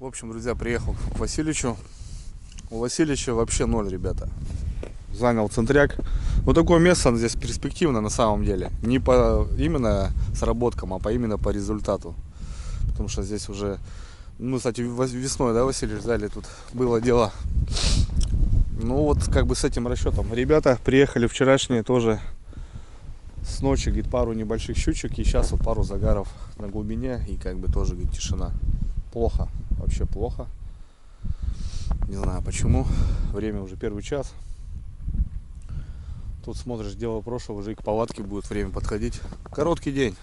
В общем, друзья, приехал к Васильевичу. У Васильевича вообще ноль, ребята. Занял центряк. Вот такое место здесь перспективно на самом деле. Не по именно сработкам, а именно по результату. Потому что здесь уже... Ну, кстати, весной, да, Васильевич, взяли, тут было дело. Ну, вот как бы с этим расчетом. Ребята приехали вчерашние тоже с ночи, говорит, пару небольших щучек. И сейчас вот пару загаров на глубине. И как бы тоже, говорит, тишина. Плохо. Вообще плохо. Не знаю почему. Время уже 1 час. Тут смотришь, дело прошлого, уже и к палатке будет время подходить. Короткий день.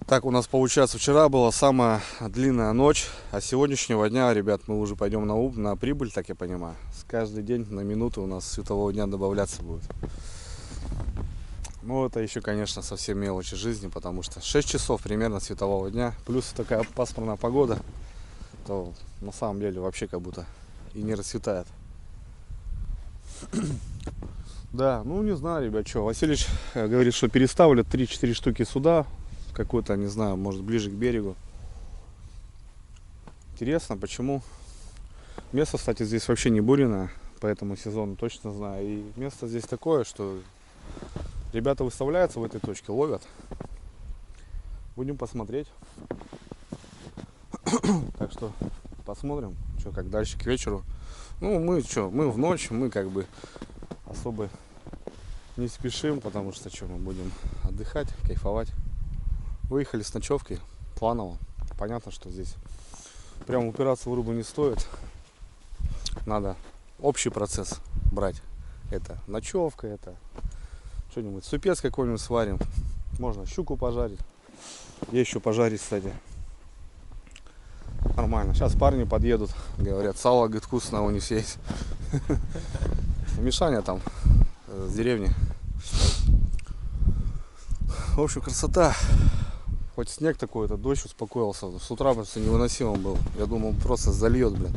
Так у нас получается, вчера была самая длинная ночь, а сегодняшнего дня, ребят, мы уже пойдем на прибыль, так я понимаю. С каждый день на минуту у нас светового дня добавляться будет. Ну это еще, конечно, совсем мелочи жизни, потому что 6 часов примерно светового дня, плюс такая пасмурная погода, то на самом деле вообще как будто и не расцветает. Да, ну не знаю, ребят, что. Васильевич говорит, что переставлят 3-4 штуки сюда. Какой-то, не знаю, может ближе к берегу. Интересно, почему. Место, кстати, здесь вообще не буренное. По этому сезону точно знаю. И место здесь такое, что ребята выставляются в этой точке, ловят. Будем посмотреть. Так что посмотрим, что как дальше к вечеру. Ну, мы в ночь, мы как бы особо не спешим, потому что мы будем отдыхать, кайфовать. Выехали с ночевки планово. Понятно, что здесь прям упираться в рыбу не стоит. Надо общий процесс брать. Это ночевка, это что-нибудь, супец какой-нибудь сварим. Можно щуку пожарить. Есть еще пожарить, кстати. Нормально. Сейчас парни подъедут, говорят, сало, говорит, вкусно у них есть. Мишаня там с деревни. В общем, красота. Хоть снег такой, это дождь успокоился. С утра просто невыносимым был. Я думал, просто зальет, блин.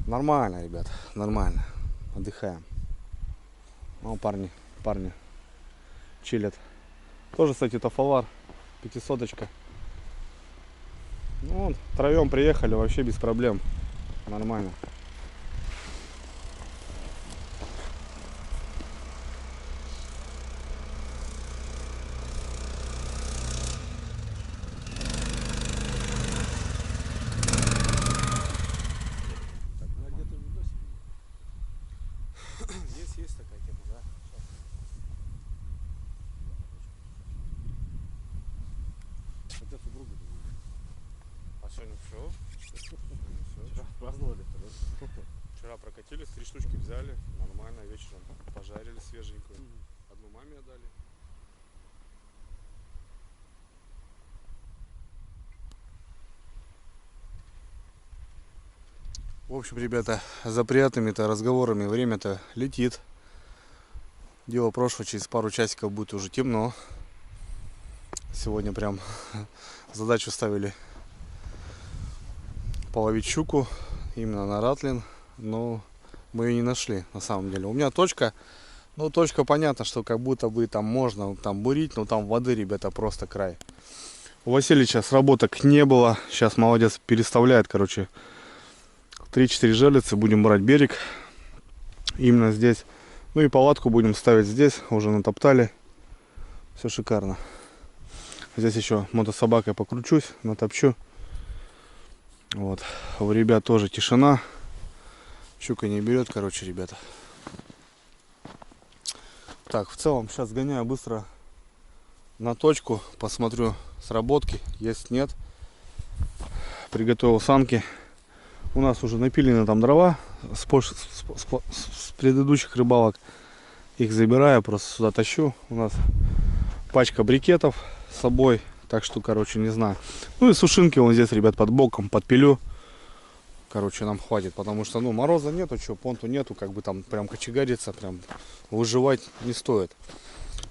Нормально, ребят, нормально. Отдыхаем. Ну, парни чилят. Тоже, кстати, тафовар. 500-очка. Ну, втроем приехали, вообще без проблем. Нормально. Есть такая тема, да? Хотя супруга. А сегодня все? Вчера праздновали. Вчера прокатились, 3 штучки взяли. Нормально, вечером пожарили свеженькую. Одну маме отдали. В общем, ребята, за приятными-то разговорами время-то летит. Дело прошлого, через пару часиков будет уже темно. Сегодня прям задачу ставили половить щуку именно на ратлин, но мы ее не нашли на самом деле. У меня точка, ну точка понятно, что как будто бы там можно там бурить, но там воды, ребята, просто край. У Васильевича сработок не было, сейчас молодец переставляет, короче, 3-4 жерлицы, будем брать берег именно здесь. Ну и палатку будем ставить здесь, уже натоптали, все шикарно. Здесь еще мотособакой покручусь, натопчу. Вот, у ребят тоже тишина, щука не берет, короче, ребята. Так, в целом сейчас сгоняю быстро на точку, посмотрю сработки, есть, нет. Приготовил санки. У нас уже напилены там дрова с предыдущих рыбалок. Их забираю, просто сюда тащу. У нас пачка брикетов с собой. Так что, короче, не знаю. Ну и сушинки вон здесь, ребят, под боком подпилю. Короче, нам хватит. Потому что, ну, мороза нету, что, понту нету. Как бы там прям кочегариться, прям выживать не стоит.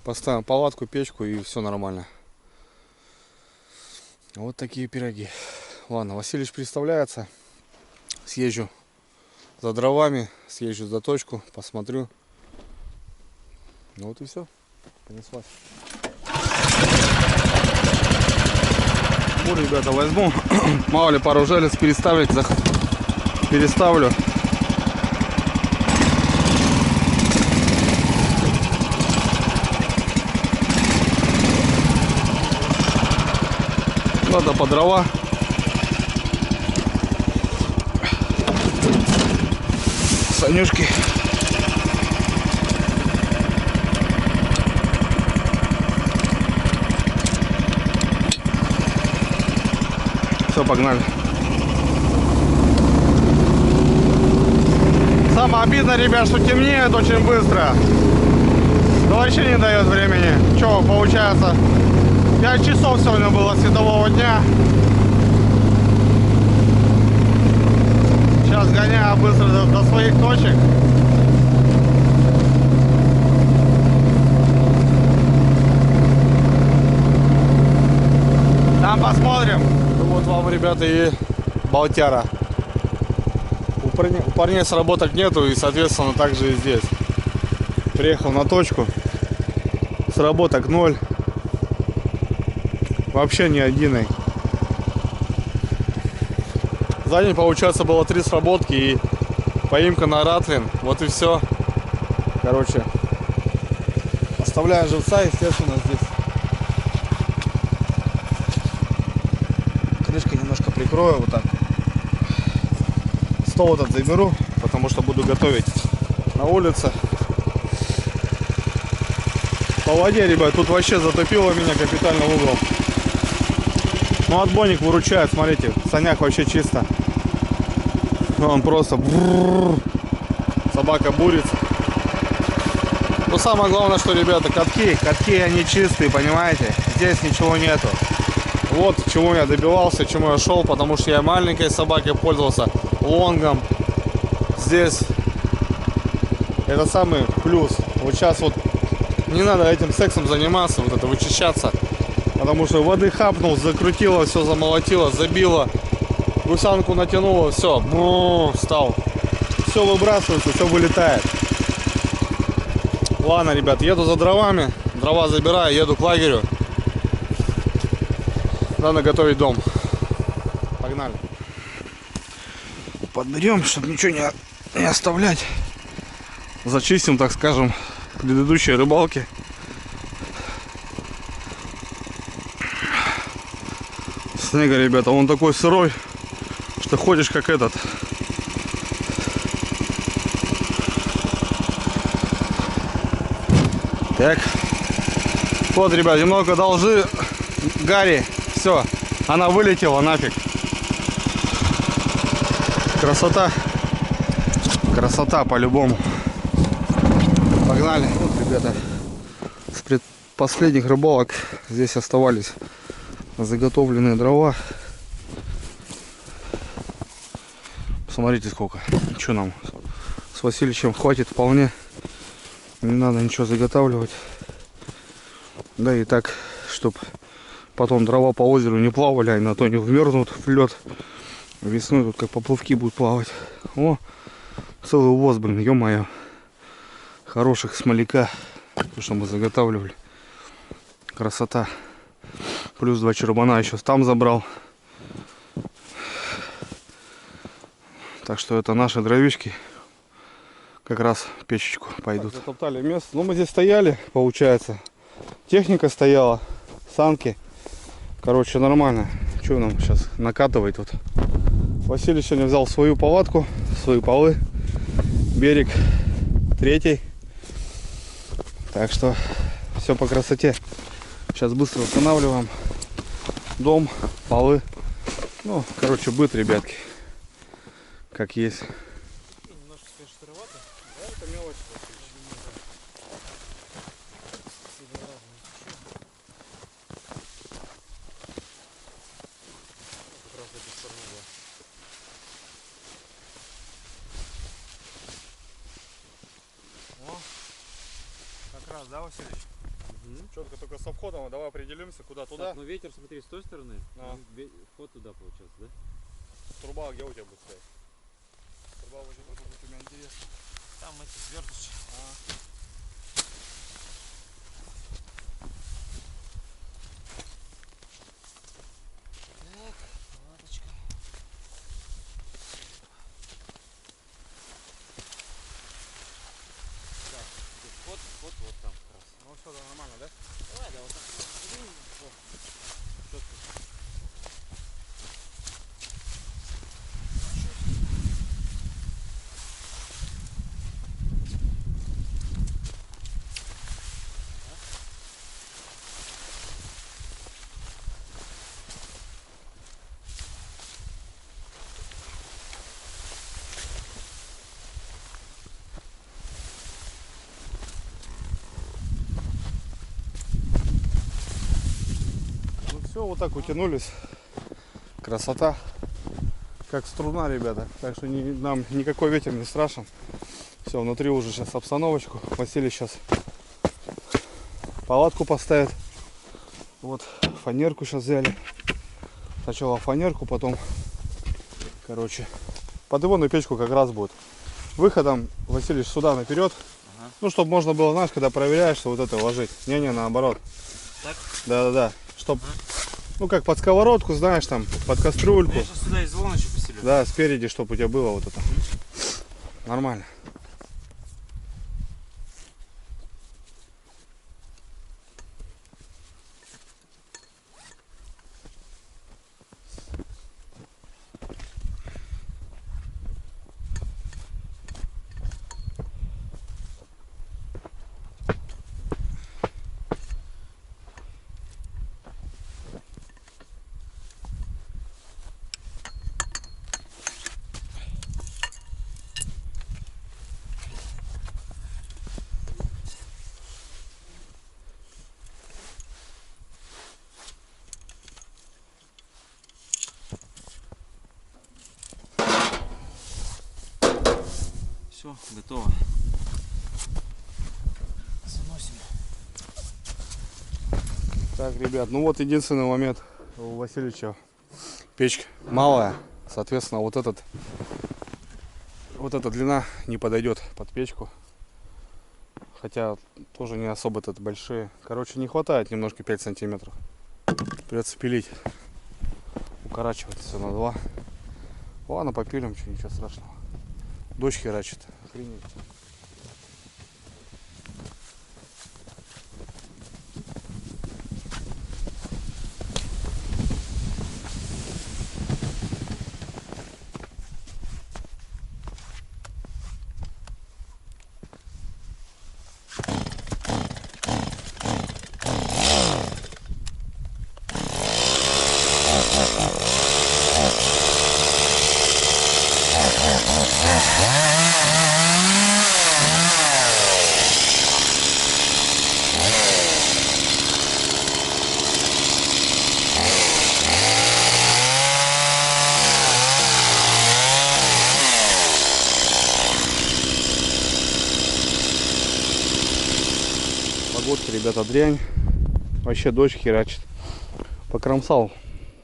Поставим палатку, печку и все нормально. Вот такие пироги. Ладно, Васильевич представляется. Съезжу за дровами, съезжу за точку, посмотрю. Ну вот и все. Понеслась. Вот, ребята, возьму. Мало ли пару желез переставить. Переставлю. Надо по дрова. Санюшки. Все, погнали. Самое обидное, ребят, что темнеет очень быстро. Да вообще не дает времени. Че, получается, 5 часов сегодня было светового дня. Сейчас гоняю быстро до своих точек. Там посмотрим. Вот вам, ребята, и Балтяра. У парней сработок нету, и, соответственно, также и здесь. Приехал на точку. Сработок 0. Вообще ни единой. За день, получается, было 3 сработки и поимка на Ратлин. Вот и все. Короче, оставляю живца, естественно, здесь. Крышкой немножко прикрою вот так. Стол этот заберу, потому что буду готовить на улице. По воде, ребят, тут вообще затопило меня капитально в угол. Ну, отбойник выручает, смотрите, саняк вообще чисто. Он просто собака бурится. Но самое главное, что, ребята, катки они чистые, понимаете? Здесь ничего нету. Вот чего я добивался, чему я шел, потому что я маленькой собакой пользовался, лонгом. Здесь это самый плюс. Вот сейчас вот не надо этим сексом заниматься, вот это вычищаться. Потому что воды хапнул, закрутило, все замолотило, забило. Гусянку натянуло, все, встал. Все выбрасывается, все вылетает. Ладно, ребят, еду за дровами. Дрова забираю, еду к лагерю. Надо готовить дом. Погнали. Подберем, чтобы ничего не оставлять. Зачистим, так скажем, предыдущие рыбалки. Снега, ребята, он такой сырой, что ходишь как этот. Так. Вот, ребят, немного должи Гарри. Все, она вылетела нафиг. Красота. Красота по-любому. Погнали. Вот, ребята, с предпоследних рыбалок здесь оставались заготовленные дрова. Посмотрите, сколько. Что нам с Васильевичем хватит вполне. Не надо ничего заготавливать. Да и так, чтобы потом дрова по озеру не плавали, они на то не вмерзнут в лед. Весной тут как поплавки будут плавать. О, целый увоз, блин, ё-моё. Хороших смоляка, то, что мы заготавливали. Красота. Плюс 2 чербана еще там забрал. Так что это наши дровишки. Как раз в печечку пойдут. Так, затоптали место. Ну, мы здесь стояли, получается. Техника стояла, санки. Короче, нормально. Что нам сейчас накатывает тут? Василий сегодня взял свою палатку, свои полы. Берег 3. Так что все по красоте. Сейчас быстро устанавливаем дом, полы. Ну, короче, быт, ребятки. Как есть. Немножко, конечно, сыровато. Да, это мелочь. Как раз эта сторона, да. О, как раз, да, Василий? Четко только со входом, давай определимся, куда туда. Так, ну ветер, смотри, с той стороны, вход туда получается, да? Труба где у тебя будет стоять? Труба вот тут у меня интересно. Там эти сверточки. Ну что, да, нормально, да? Давай, да, вот так. Четко. Ну все, вот так утянулись. Красота. Как струна, ребята. Так что нам никакой ветер не страшен. Все, внутри уже сейчас обстановочку. Василий сейчас палатку поставит. Вот фанерку сейчас взяли. Сначала фанерку, потом, короче, подъемную печку как раз будет. Выходом, Василий, сюда наперед. Ага. Ну, чтобы можно было, знаешь, когда проверяешь, что вот это ложить. Не-не, наоборот. Так? Да-да-да. Чтоб, ну, как под сковородку, знаешь, там, под кастрюльку. Я сейчас сюда из волночи поселю. Да, спереди, чтобы у тебя было вот это. Нормально. Все, готово. Заносим. Так, ребят, ну вот единственный момент у Васильевича. Печка малая, соответственно, вот эта длина не подойдет под печку. Хотя тоже не особо тут большие. Короче, не хватает немножко 5 сантиметров. Придется пилить. Укорачивать все на 2. Ладно, попилим, что, ничего страшного. Дождь херачит. Охренеть. Погодка, ребята, дрянь. Вообще дождь херачит. Покромсал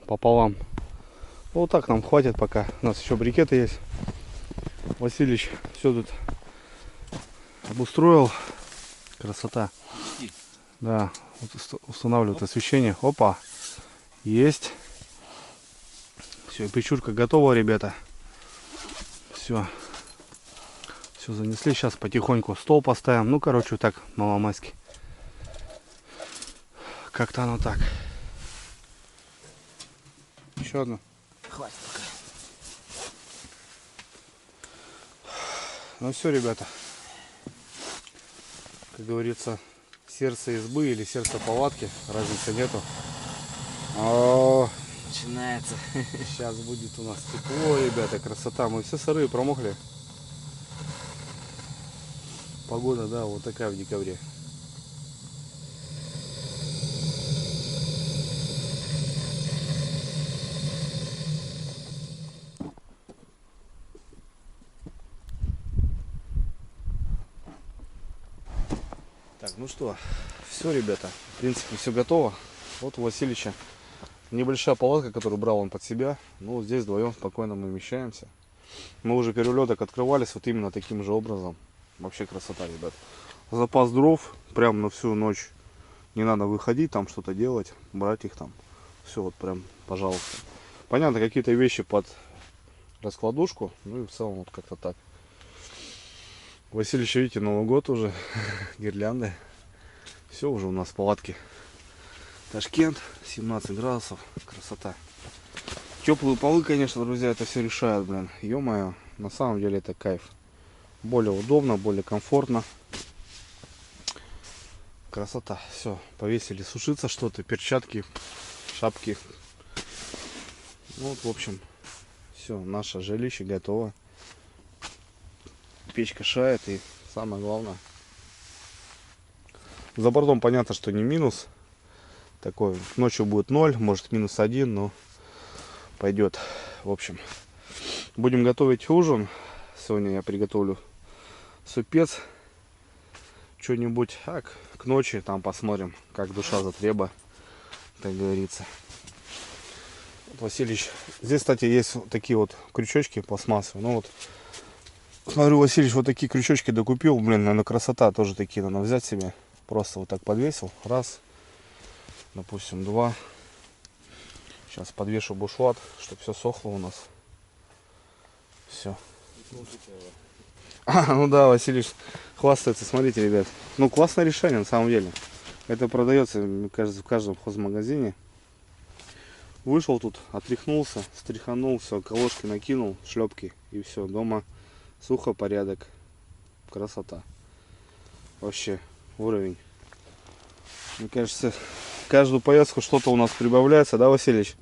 пополам. Вот так нам хватит пока. У нас еще брикеты есть. Васильевич все тут обустроил. Красота. Да, вот устанавливают освещение. Опа. Есть. Все, печурка готова, ребята. Все. Все занесли. Сейчас потихоньку стол поставим. Ну, короче, вот так, маломайски. Как-то оно так. Еще одну. Хватит пока. Ну все, ребята. Как говорится, сердце избы или сердце палатки. Разницы нету. О, Начинается. сейчас будет у нас тепло, ребята. Красота. Мы все сырые промокли. Погода, да, вот такая в декабре. Так, ну что, все, ребята, в принципе, все готово. Вот у Васильевича небольшая палатка, которую брал он под себя. Ну, вот здесь вдвоем спокойно мы вмещаемся. Мы уже перелеток открывались вот именно таким же образом. Вообще красота, ребят. Запас дров прям на всю ночь. Не надо выходить там что-то делать, брать их там. Все вот прям, пожалуйста. Понятно, какие-то вещи под раскладушку. Ну и в целом вот как-то так. Васильевич, видите, Новый год уже. Гирлянды. Все уже у нас в палатке. Ташкент, 17 градусов. Красота. Теплые полы, конечно, друзья, это все решают, блин. Ё-моё, на самом деле это кайф. Более удобно, более комфортно. Красота. Все, повесили сушиться что-то, перчатки, шапки. Вот, в общем, все, наше жилище готово. Печка шает, и самое главное, за бортом понятно, что не минус. Такой, ночью будет 0, может -1, но пойдет. В общем, будем готовить ужин. Сегодня я приготовлю супец. Что-нибудь, к ночи там посмотрим, как душа затреба, как говорится. Вот, Васильевич, здесь, кстати, есть вот такие вот крючочки пластмассовые. Ну вот, смотрю, Васильевич вот такие крючочки докупил. Блин, наверное, красота. Тоже такие надо взять себе. Просто вот так подвесил. Раз, допустим, 2. Сейчас подвешу бушлат, чтобы все сохло у нас. Все. Ну да, Васильевич хвастается. Смотрите, ребят. Ну, классное решение на самом деле. Это продается, мне кажется, в каждом хозмагазине. Вышел тут, отряхнулся, стряханул, все, колошки накинул, шлепки, и все. Дома сухо, порядок. Красота. Вообще уровень. Мне кажется, каждую поездку что-то у нас прибавляется, да, Васильевич?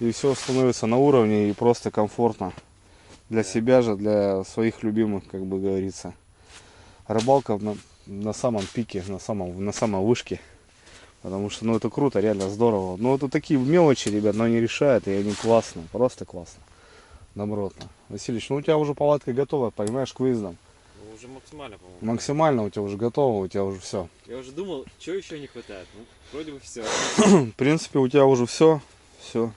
И все становится на уровне и просто комфортно. Для себя же, для своих любимых, как бы говорится. Рыбалка на самом пике, на самой вышке. Потому что, ну, это круто, реально здорово. Ну, это такие мелочи, ребят, но они решают, и они классно, просто классно. Добротно. Васильевич, ну у тебя уже палатка готова, понимаешь, к выездам. Ну, уже максимально, по-моему. Максимально у тебя уже готово, у тебя уже все. Я уже думал, что еще не хватает. Ну, вроде бы все. В принципе, у тебя уже все. Все,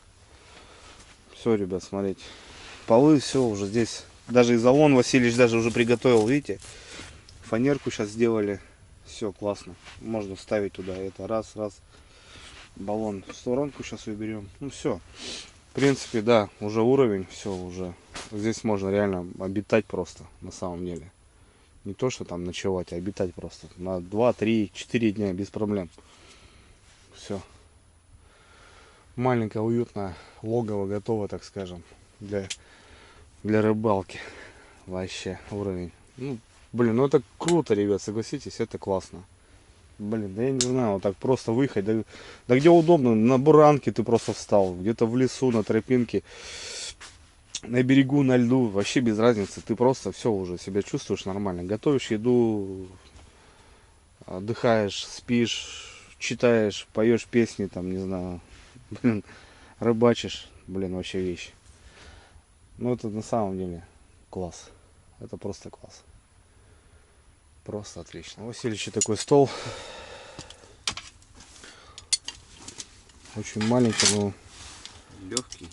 ребят, смотрите. Полы, все уже здесь. Даже изолон Васильевич даже уже приготовил, видите. Фанерку сейчас сделали. Все классно. Можно ставить туда. Это раз. Баллон в сторонку сейчас уберем. Ну все. В принципе, да, уже уровень. Все уже. Здесь можно реально обитать просто, на самом деле. Не то, что там ночевать, а обитать просто. На 2, 3, 4 дня без проблем. Все. Маленькое уютное логово готово, так скажем, для рыбалки. Вообще уровень. Ну, блин, ну это круто, ребят, согласитесь, это классно. Блин, да я не знаю, вот так просто выехать. Да где удобно, на буранке ты просто встал, где-то в лесу, на тропинке, на берегу, на льду, вообще без разницы. Ты просто все уже себя чувствуешь нормально. Готовишь еду, отдыхаешь, спишь, читаешь, поешь песни, там, не знаю, блин, рыбачишь, блин, вообще вещь. Ну это на самом деле класс. Это просто класс. Просто отлично. У Васильевича такой стол. Очень маленький, но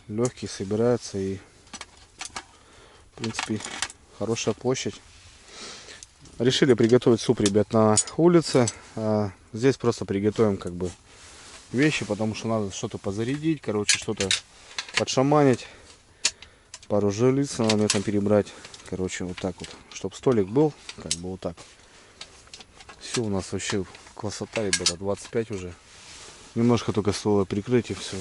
легкий, собирается, и в принципе хорошая площадь. Решили приготовить суп, ребят, на улице. Здесь просто приготовим как бы вещи, потому что надо что-то позарядить, короче, что-то подшаманить. Пару жилиц надо мне там перебрать. Короче, вот так вот. Чтобы столик был, как бы вот так. Все у нас вообще красота, ребята. 25 уже. Немножко только стоило прикрыть, и все.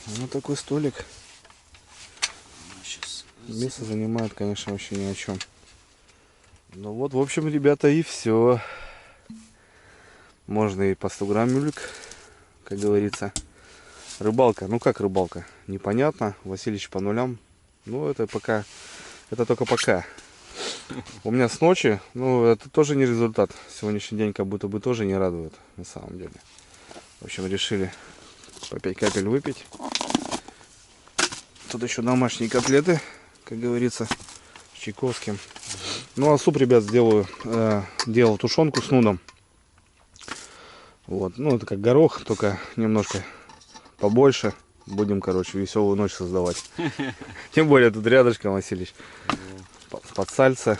Вот такой столик. Место занимает, конечно, вообще ни о чем. Ну вот, в общем, ребята, и все. Можно и по 100 граммулик, как говорится. Рыбалка, ну как рыбалка, непонятно. Васильевич по нулям. Ну это пока, это только пока. У меня с ночи, ну это тоже не результат. Сегодняшний день как будто бы тоже не радует, на самом деле. В общем, решили по 5 капель выпить. Тут еще домашние котлеты, как говорится, с чайковским. Ну а суп, ребят, делал тушенку с нудом. Вот, ну это как горох, только немножко побольше. Будем, короче, веселую ночь создавать. Тем более тут рядышком, Васильевич. Под сальце.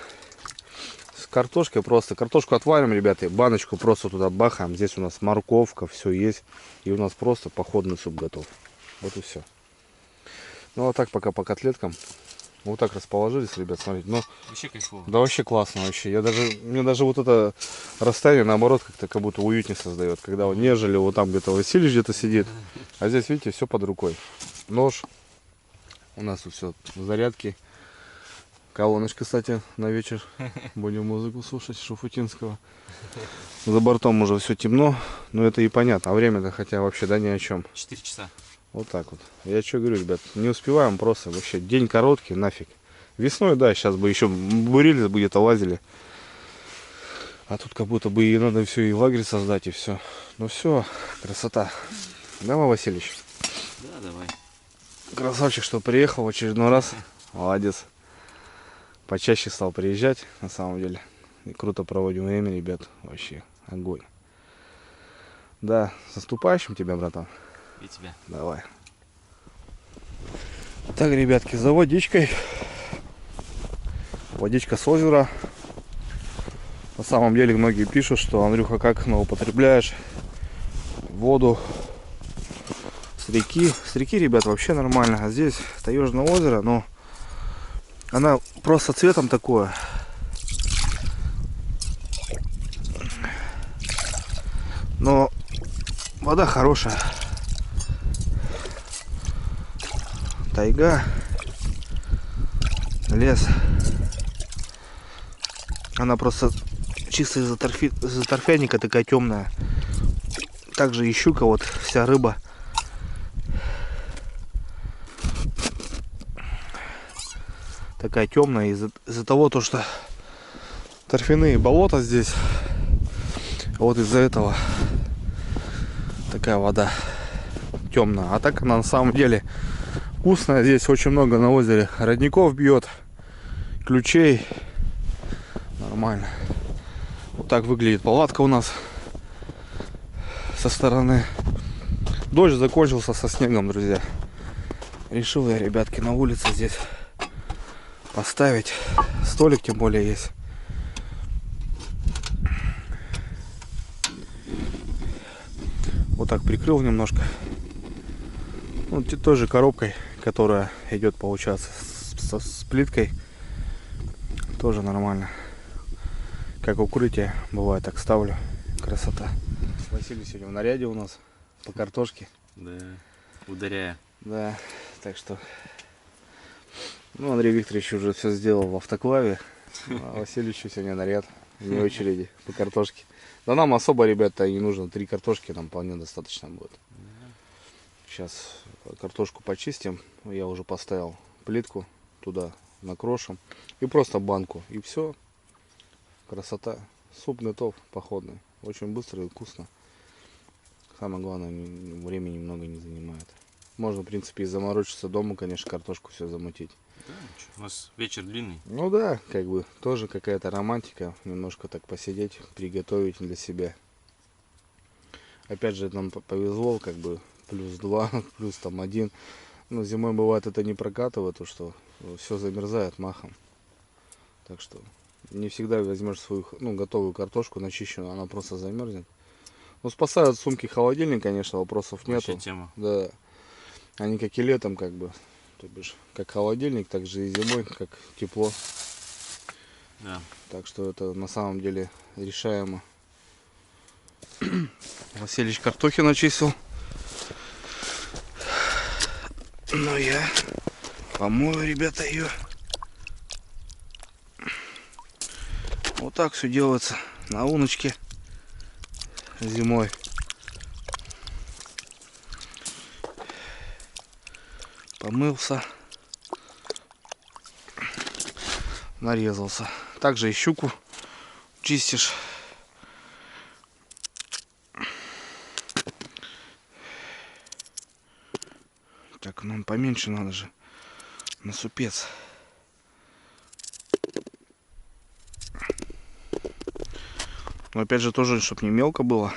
С картошкой просто. Картошку отварим, ребята, баночку просто туда бахаем. Здесь у нас морковка, все есть. И у нас просто походный суп готов. Вот и все. Ну а так пока по котлеткам. Вот так расположились, ребят, смотрите. Ну, Вообще кайфово. да вообще классно вообще. Мне даже вот это расстояние, наоборот, как будто уютнее создает. Когда вот нежели вот там где-то Василий где-то сидит. А здесь, видите, все под рукой. Нож. У нас тут все зарядки. Колоночка, кстати, на вечер. Будем музыку слушать Шуфутинского. За бортом уже все темно. Но это и понятно. А время-то хотя вообще, да, ни о чем. 4 часа. Вот так вот. Я что говорю, ребят, не успеваем просто. Вообще день короткий, нафиг. Весной, да, сейчас бы еще бурились бы, где-то лазили. А тут как будто бы и надо все, и лагерь создать, и все. Ну все, красота. Давай, Васильевич. Да, давай. Красавчик, что приехал в очередной раз. Молодец. Почаще стал приезжать, на самом деле. И круто проводим время, ребят. Вообще огонь. Да, с наступающим тебя, братан. И тебя. Давай. Так, ребятки, за водичкой. Водичка с озера. На самом деле многие пишут, что Андрюха, как употребляешь воду с реки. С реки, ребят, вообще нормально. А здесь таежное озеро, но она просто цветом такое. Но вода хорошая. Тайга. Лес. Она просто чисто из-за торфяника такая темная. Также и щука, вот вся рыба. Такая темная из-за того, что торфяные болота здесь. Вот из-за этого такая вода темная. А так она на самом деле вкусная. Здесь очень много на озере родников бьет, ключей. Нормально. Вот так выглядит палатка у нас со стороны. Дождь закончился со снегом, друзья. Решил я, ребятки, на улице здесь поставить. Столик тем более есть. Вот так прикрыл немножко. Ну, той же коробкой, которая идет, получаться, с плиткой. Тоже нормально. Как укрытие, бывает, так ставлю. Красота. Василий сегодня в наряде у нас по картошке. Да, ударяя. Да, так что... Ну, Андрей Викторович уже все сделал в автоклаве. А Васильевичу сегодня наряд вне очереди по картошке. Да нам особо, ребята, не нужно. 3 картошки нам вполне достаточно будет. Сейчас картошку почистим. Я уже поставил плитку туда, накрошим. И просто банку. И все. Красота. Суп готов, походный. Очень быстро и вкусно. Самое главное, времени много не занимает. Можно, в принципе, и заморочиться дома, конечно, картошку все замутить. Да, у нас вечер длинный. Ну да, как бы тоже какая-то романтика. Немножко так посидеть, приготовить для себя. Опять же, нам повезло, как бы +2, плюс там 1. Но зимой бывает это не прокатывает, то что все замерзает махом. Так что не всегда возьмешь свою готовую картошку начищенную, она просто замерзнет. Ну, спасают сумки, холодильник, конечно, вопросов Вообще нету. тема. Да. Они как и летом, как бы, то бишь, как холодильник, так же и зимой, как тепло. Да. Так что это на самом деле решаемо. Васильевич картохи начистил. Ну я помою, ребята, ее. Вот так все делается на уночке зимой. Помылся, нарезался. Также и щуку чистишь. Так, нам поменьше надо же на супец. Но опять же тоже, чтобы не мелко было.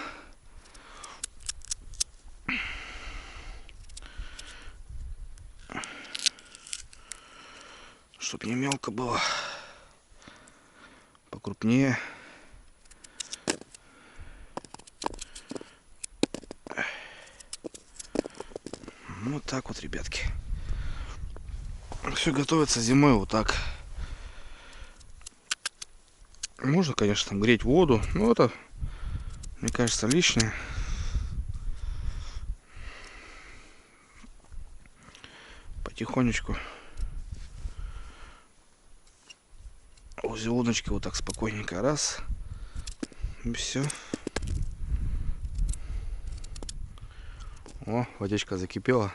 Чтоб не мелко было. Покрупнее. Вот так вот, ребятки. Все готовится зимой вот так. Можно, конечно, там греть воду, но это, мне кажется, лишнее. Потихонечку возле удочки вот так спокойненько раз. И все. О, водичка закипела.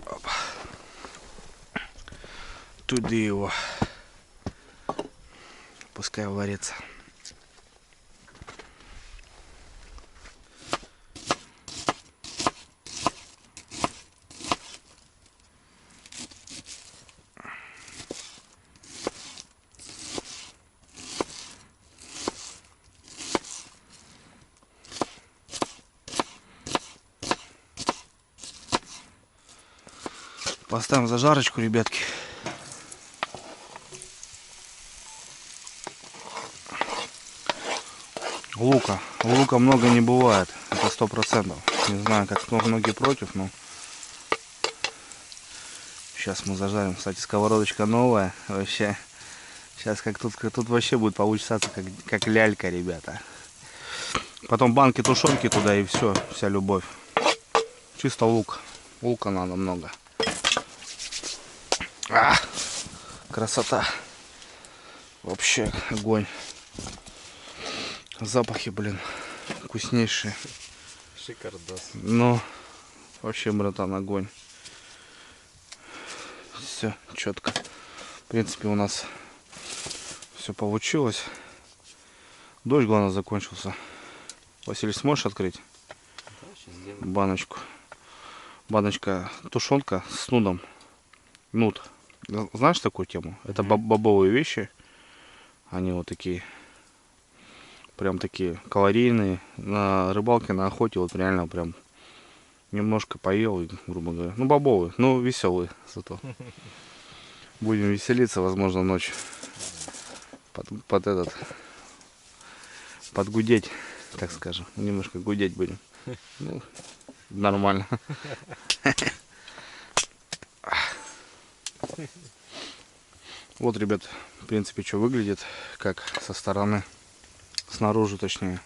Опа. Туда его. Пускай варится. Поставим зажарочку, ребятки. Лука много не бывает. Это 100%. Не знаю, как многие против, но сейчас мы зажарим. Кстати, сковородочка новая. Вообще. Сейчас как тут вообще будет получаться как лялька, ребята. Потом банки тушенки туда и все. Вся любовь. Чисто лук. Лука надо много. Красота. Вообще огонь. Запахи, блин, вкуснейшие. Шикардос. Ну, вообще, братан, огонь. Все четко. В принципе, у нас все получилось. Дождь, главное, закончился. Василий, сможешь открыть баночку? Баночка тушенка с нудом. Нуд. Знаешь такую тему? Это бобовые вещи. Они вот такие. Прям такие калорийные. На рыбалке, на охоте вот реально прям немножко поел, грубо говоря. Ну, бобовые, ну, веселые зато. Будем веселиться, возможно, ночью. Подгудеть, так скажем. Немножко гудеть будем. Ну, нормально. Вот, ребят, в принципе, что выглядит, как со стороны, снаружи точнее.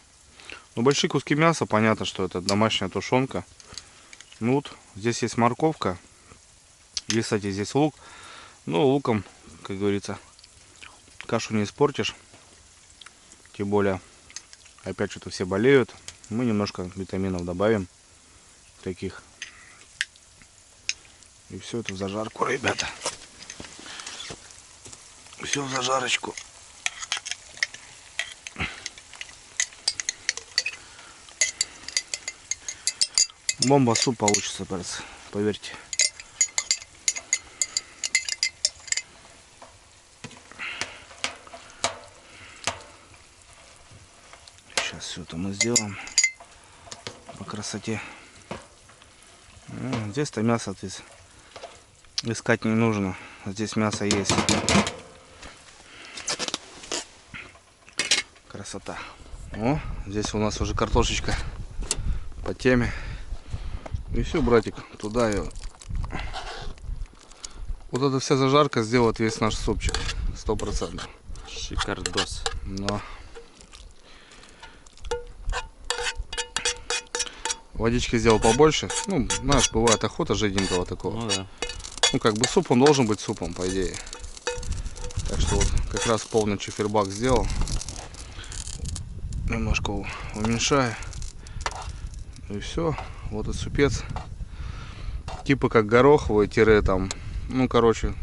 Ну, большие куски мяса, понятно, что это домашняя тушенка. Ну вот, здесь есть морковка. Есть, кстати, здесь лук. Ну, луком, как говорится, кашу не испортишь. Тем более, опять что-то все болеют. Мы немножко витаминов добавим. Таких. И все это в зажарку, ребята. Все в зажарочку. Бомба суп получится, братцы, поверьте. Сейчас все это мы сделаем по красоте. Здесь-то мясо искать не нужно. Здесь мясо есть. Красота. О, здесь у нас уже картошечка по теме. И все, братик, туда ее. Вот эта вся зажарка сделает весь наш супчик. 100%. Шикардос. Но водички сделал побольше. Ну, знаешь, бывает охота жиденького такого. Ну да. Ну, как бы суп, он должен быть супом, по идее. Так что вот как раз полный чифербак сделал. Немножко уменьшаю. И все. Вот и супец. Типа как гороховый тире там. Ну, короче,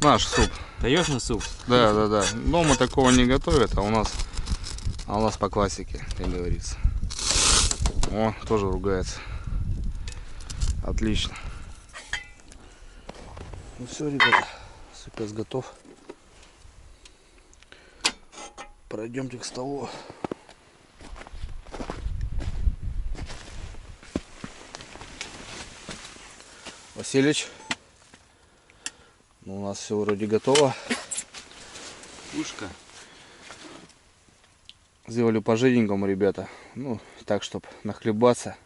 наш суп. Таежный суп? Да. Дома такого не готовят, а у нас по классике, как говорится. О, тоже ругается. Отлично. Ну все, ребята, супец готов. Пройдемте к столу. Василич, ну, у нас все вроде готово. Ушка. Сделали по жиденькому, ребята. Ну, так, чтобы нахлебаться.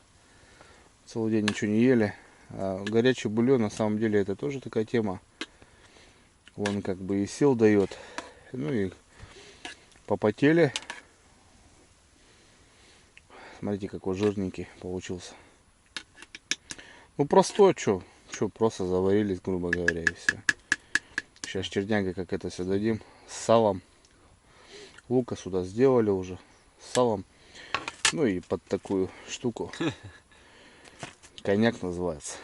Целый день ничего не ели. А горячий бульон на самом деле это тоже такая тема. Он как бы и сил дает. Ну и попотели. Смотрите, какой жирненький получился. Ну простой, что просто заварились, грубо говоря, и все. Сейчас черняга как это все дадим. С салом. Лука сюда сделали уже. С салом. Ну и под такую штуку. Коньяк называется.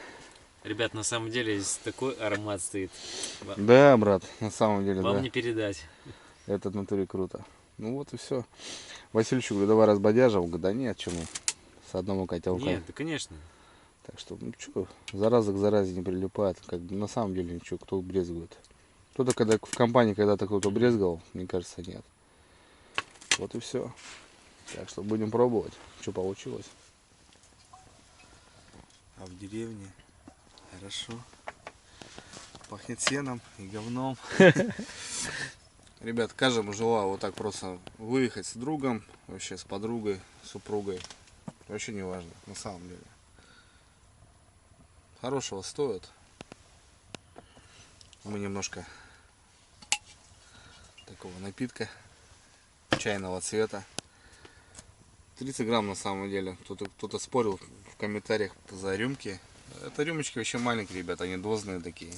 Ребят, на самом деле здесь такой аромат стоит. Да, брат, на самом деле, Вам да. не передать. Это в натуре круто. Ну вот и все. Васильевичу говорю, давай разбодяжим. Говорю, да нет, чему. С одного котелка. Нет, да конечно. Так что, ну что, зараза к заразе не прилипает. Как бы на самом деле ничего, кто брезгует. Кто-то, когда в компании когда-то кто-то брезговал, мне кажется, нет. Вот и все. Так что будем пробовать, что получилось. А в деревне хорошо. Пахнет сеном и говном. Ребят, каждому желаю вот так просто выехать с другом, вообще с подругой, супругой. Вообще не важно, на самом деле. Хорошего стоит. Мы немножко такого напитка чайного цвета. 30 грамм на самом деле. Кто-то спорил в комментариях за рюмки. Это рюмочки вообще маленькие, ребята, они дозные такие.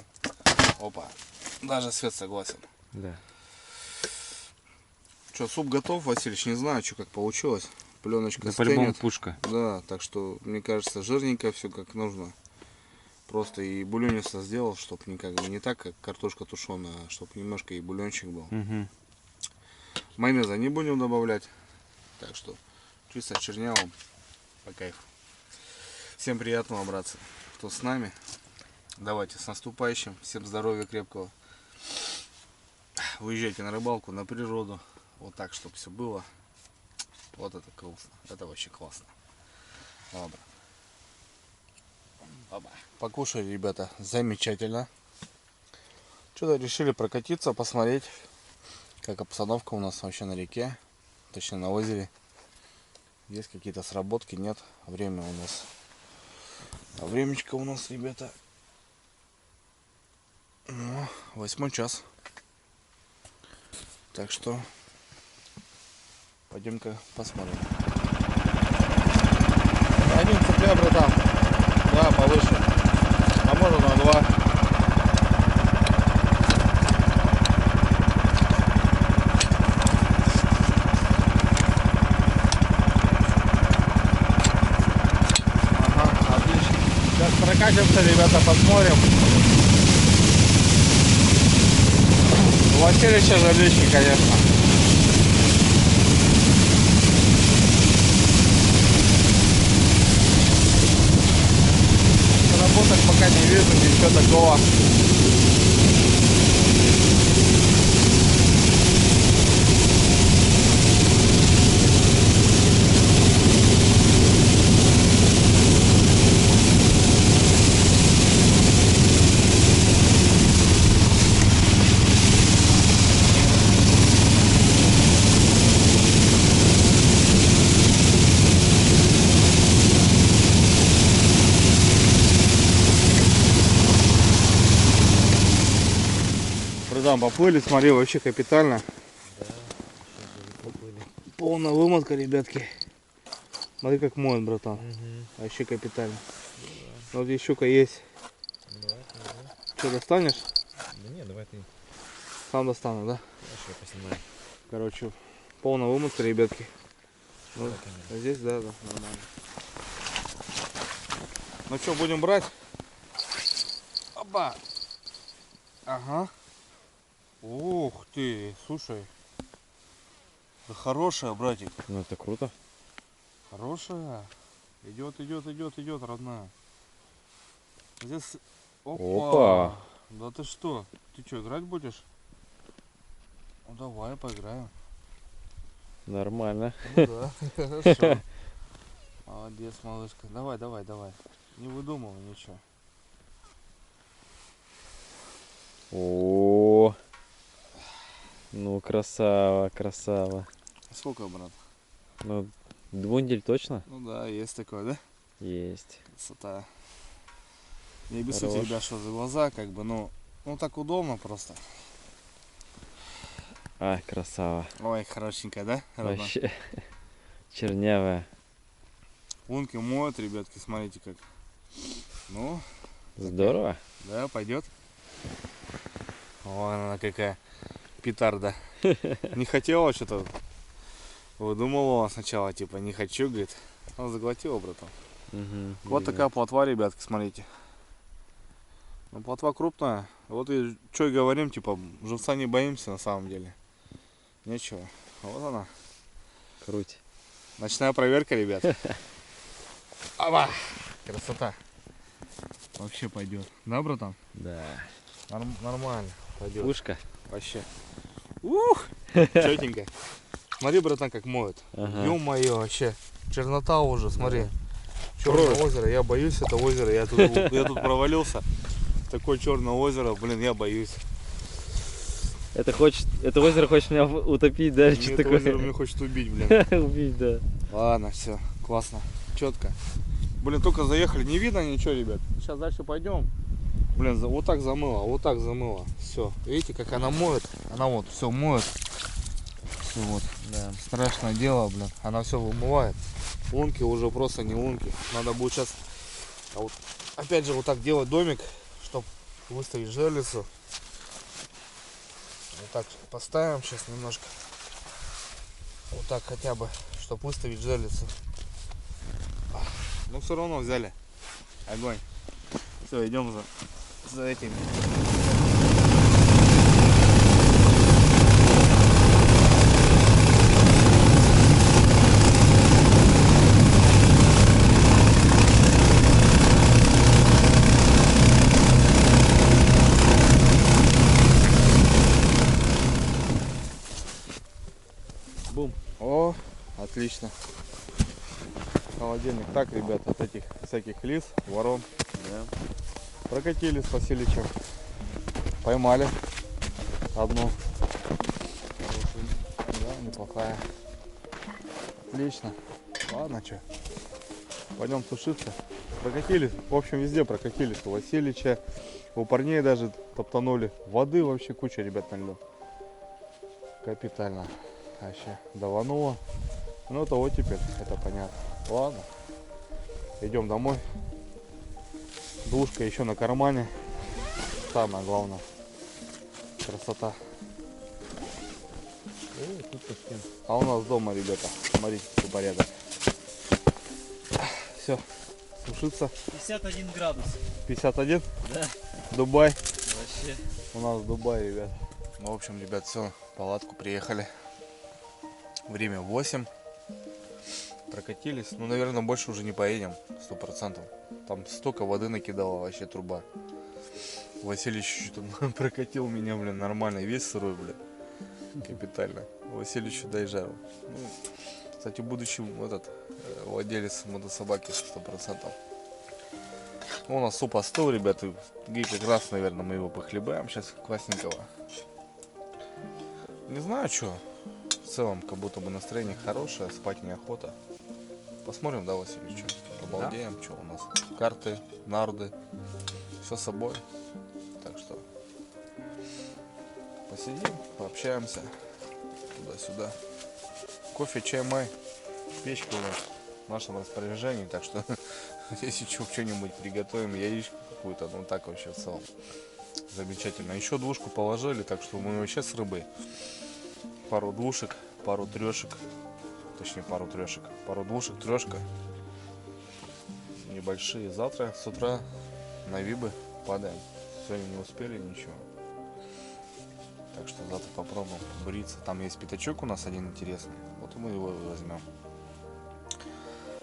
Опа. Даже Свет согласен. Да. Что, суп готов, Васильевич? Не знаю, что как получилось. Пленочка Да по-любому стынет. пушка. Да, так что, мне кажется, жирненько все как нужно. Просто и бульоница сделал, чтобы не так, как картошка тушеная, а чтобы немножко и бульончик был. Угу. Майонеза не будем добавлять. Так что чисто чернявым по кайфу. Всем приятного, братцы, кто с нами. Давайте, с наступающим. Всем здоровья крепкого. Выезжайте на рыбалку, на природу. Вот так, чтобы все было. Вот это классно. Это вообще классно. Ладно. Оба. Покушали, ребята, замечательно. Что-то решили прокатиться, посмотреть, как обстановка у нас вообще на реке. Точнее, на озере. Есть какие-то сработки, нет. Время у нас. А времечко у нас, ребята, 8 час. Так что пойдем-ка посмотрим. Один цепля, братан. Да, повыше. А можно на 2. Ага, отлично. Сейчас прокатимся, ребята, посмотрим. У Васильевича жерлички, конечно. Работок пока не вижу, ничего такого. Братан, поплыли, смотри, вообще капитально. Полная вымотка, ребятки. Смотри, как моет, братан. Вообще капитально. Вот здесь щука есть. Давай, Что, достанешь? Да нет, давай ты. Сам достану, да? Я поснимаю. Короче, полная вымотка, ребятки. Вот, а здесь, да, нормально. Ну что, будем брать? Опа! Ага. Ух ты, слушай. Да хорошая, братик. Ну это круто. Хорошая. Идет, родная. Здесь... Опа. Да ты что? Ты что, играть будешь? Ну давай, поиграем. Нормально. Ну да, хорошо. Молодец, малышка. Давай. Не выдумывай ничего. О, ну красава. Сколько, брат? Ну, двундель точно? Ну да, есть такое, да? Есть. Красота. Не обессудьте, Хорош. ребят, что за глаза, как бы, ну так удобно просто. Ай, красава. Ой, хорошенькая, да? Родна? Вообще чернявая. Лунки моют, ребятки, смотрите как. Ну, Здорово. да, пойдет. Вон она какая петарда. Не хотела что-то. Выдумывала сначала, типа, не хочу, говорит. Она заглотила, братан. Мгм. Вот такая плотва, ребятки, смотрите. Ну, плотва крупная. Вот и что и говорим, типа, живца не боимся на самом деле. Нечего. Вот она. Круть. Ночная проверка, ребят. Аба! Красота. Вообще пойдет. Да, братан? Да. Нормально. Пойдет. Пушка. Вообще. Ух! Четенько. Смотри, братан, как моют. Ага. Ё-моё, вообще. Чернота уже, смотри. Черное озеро, я боюсь это озеро. Я тут провалился. Такое черное озеро, блин, я боюсь. Это озеро хочет меня утопить, да? Мне Что это такое? озеро меня хочет убить, блин. Убить, да. Ладно, все, классно, четко. Блин, только заехали, не видно ничего, ребят. Сейчас дальше пойдем. Блин, вот так замыло, вот так замыло. Все, видите, как она моет? Она вот все моет. Все вот. Да. Страшное дело, блин. Она все вымывает. Лунки уже просто не лунки. Надо будет сейчас, вот, опять же, вот так делать домик, чтобы выставить жерлицу. Вот так поставим сейчас немножко. Вот так хотя бы, чтобы выставить жерлицу. Но все равно взяли. Огонь. Все, идем за этим. Бум. О, отлично. Холодильник. Так, ребят, от этих всяких лис, ворон. Да. Прокатились с Васильичем. Поймали одну. Да, неплохая. Отлично. Ладно, что. Пойдем сушиться. Прокатились. В общем, везде прокатились. У Васильича, у парней даже топтанули. Воды вообще куча, ребят, налил. Капитально. Вообще давануло. Ну, это вот теперь, это понятно. Ладно. Идем домой. Душка еще на кармане. Самое главное. Красота. А у нас дома, ребята. Смотрите, какой порядок. Все. Сушиться. 51 градус. 51? Да. Дубай. Вообще. У нас Дубай, ребят. Ну, в общем, ребят, все. В палатку приехали. Время 8. Прокатились. Ну, наверное, больше уже не поедем. 100%. Там столько воды накидала вообще труба. Василий чуть-чуть прокатил меня, блин, нормально. Весь сырой, блин. Капитально. Василий еще дай жару. Ну, кстати, будущий владелец мотособаки 100%. Ну, у нас суп остыл, ребята. И как раз, наверное, мы его похлебаем сейчас классненького. Не знаю, что. В целом, как будто бы настроение хорошее, спать неохота. Посмотрим, да, Василий, что? Обалдеем, что у нас. Карты, нарды, все с собой. Так что посидим, пообщаемся туда-сюда. Кофе, чай, май. Печка у нас в нашем распоряжении, так что если что-нибудь приготовим, яичко какую-то, ну так вообще в целом. Замечательно. Еще двушку положили, так что мы вообще с рыбой. Пару двушек, пару трешек. Точнее, пару трешек. Пару двушек, трешка. Небольшие. Завтра с утра на вибы падаем. Сегодня не успели ничего. Так что завтра попробуем бриться. Там есть пятачок у нас один интересный. Вот мы его возьмем.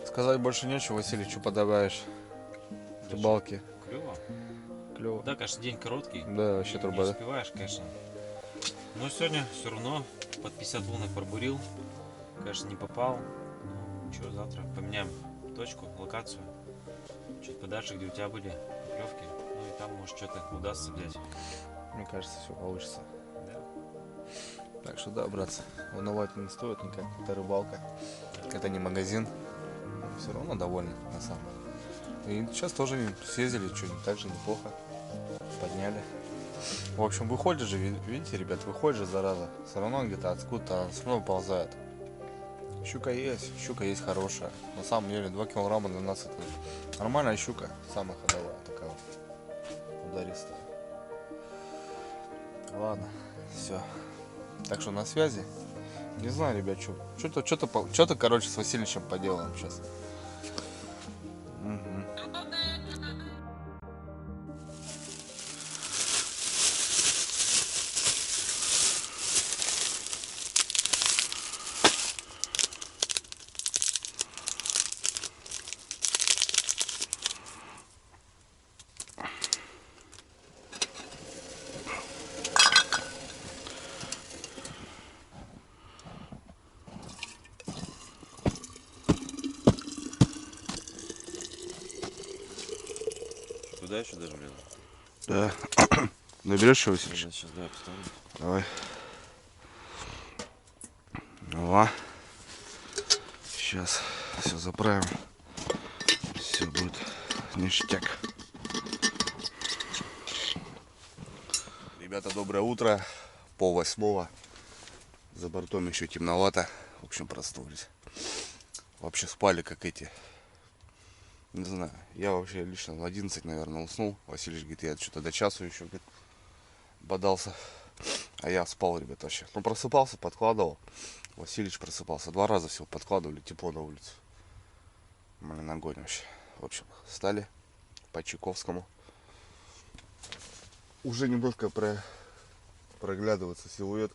Сказать больше нечего. Василий, что подобаешь? Рыбалки. Клево. Клево. Да, конечно, день короткий. Да, вообще Не труба, да? успеваешь, конечно. Но сегодня все равно под 50 лунок пробурил. Конечно, не попал. Ну, что, завтра поменяем точку, локацию. Чуть подальше, где у тебя были поклевки. Ну и там, может, что-то удастся взять. Мне кажется, все получится. Да. Так что да, братцы, волновать не стоит никак. Это рыбалка. Это не магазин. Все равно довольны на самом. И сейчас тоже съездили, что не так же неплохо. Подняли. В общем, выходит же, видите, ребят, выходит же, зараза. Все равно где-то откуда-то все равно ползает. Щука есть хорошая. На самом деле 2 килограмма для нас это нормальная щука. Самая ходовая такая вот. Ударистая. Ладно, все. Так что на связи. Не знаю, ребят, что-то, короче, с Васильевичем поделаем сейчас. Туда еще даже влезу? Да. Наберешь что, Васильевич? Сейчас, да, поставлю. Давай. Ага. Сейчас все заправим. Все будет ништяк. Ребята, доброе утро. 7:30. За бортом еще темновато. В общем, проснулись. Вообще спали как эти. Не знаю. Я вообще лично в 11, наверное, уснул. Василий говорит, я что-то до часу еще, говорит, бодался. А я спал, ребят, вообще. Ну, просыпался, подкладывал. Васильевич просыпался. 2 раза всего подкладывали, тепло на улице. Мы на огонь вообще. В общем, встали по Чайковскому. Уже немножко проглядывается силуэт.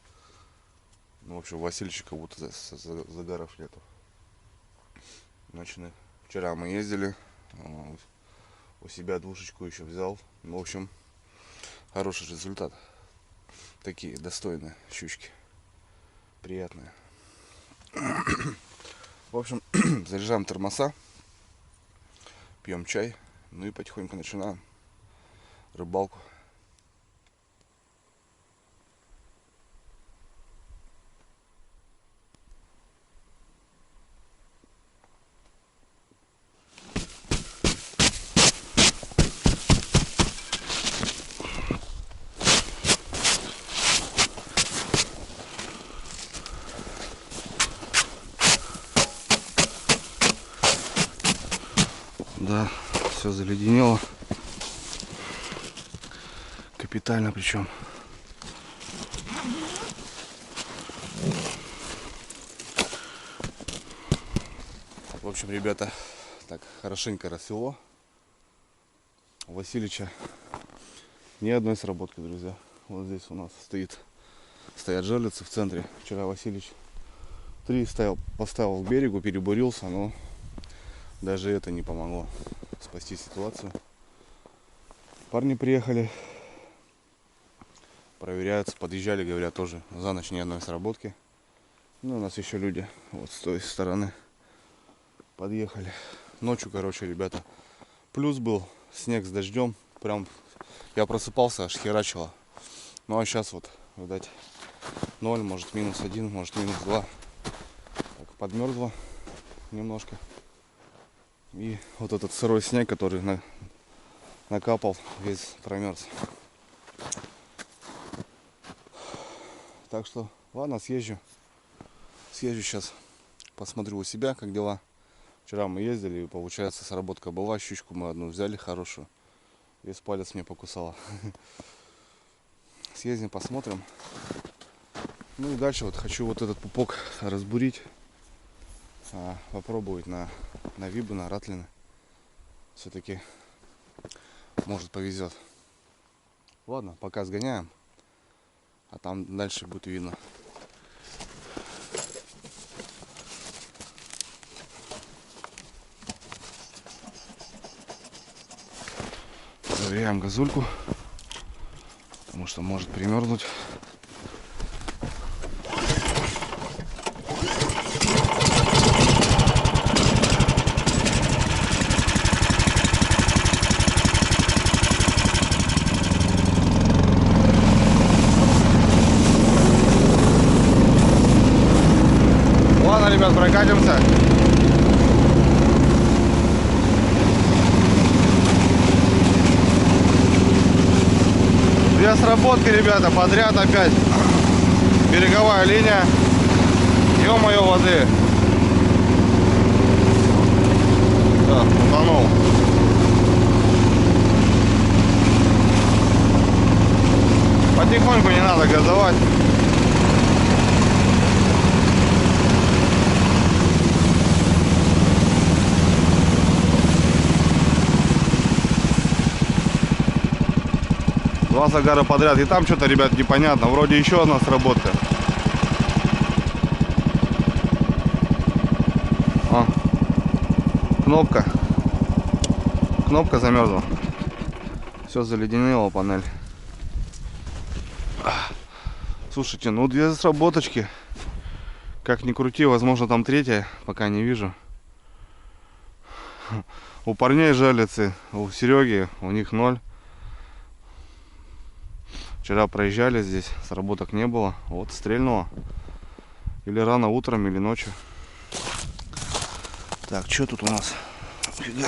Ну, в общем, у Васильевича как будто загаров нету. Ночные. Вчера мы ездили. У себя двушечку еще взял. В общем, хороший результат. Такие достойные щучки. Приятные. В общем, заряжаем термоса. Пьем чай. Ну и потихоньку начинаем рыбалку. Да, все заледенело. Капитально причем. В общем, ребята, так хорошенько рассвело. У Васильича ни одной сработки, друзья. Вот здесь у нас стоят жерлицы в центре. Вчера Васильич 3 поставил к берегу, перебурился, но даже это не помогло спасти ситуацию. Парни приехали, проверяются, подъезжали, говорят, тоже за ночь ни одной сработки. Ну, у нас еще люди вот с той стороны подъехали. Ночью, короче, ребята, плюс был, снег с дождем. Прям я просыпался, аж херачило. Ну а сейчас вот, видать, 0, может -1, может -2. Так, подмерзло немножко. И вот этот сырой снег, который накапал, весь промерз. Так что, ладно, съезжу сейчас, посмотрю у себя, как дела. Вчера мы ездили, и получается, сработка была, щучку мы одну взяли хорошую. Весь палец мне покусала. Съездим, посмотрим. Ну и дальше вот хочу вот этот пупок разбурить. Попробовать на вибы, на ратлины. Все-таки может повезет. Ладно, пока сгоняем. А там дальше будет видно. Проверяем газульку, потому что может примерзнуть. Ладно, ребят, прокатимся. сработки, ребята, подряд опять. Береговая линия. Ё-моё, воды. Так, утонул. Потихоньку, не надо газовать. Два загара подряд. И там что-то, ребят, непонятно. Вроде еще одна сработка. О, кнопка. Кнопка замерзла. Все заледенело, панель. Слушайте, ну две сработочки. Как ни крути, возможно там третья, пока не вижу. У парней жалятся, у Сереги, у них 0. Вчера проезжали здесь, сработок не было. Вот стрельнуло. Или рано утром, или ночью. Так, что тут у нас? Фига.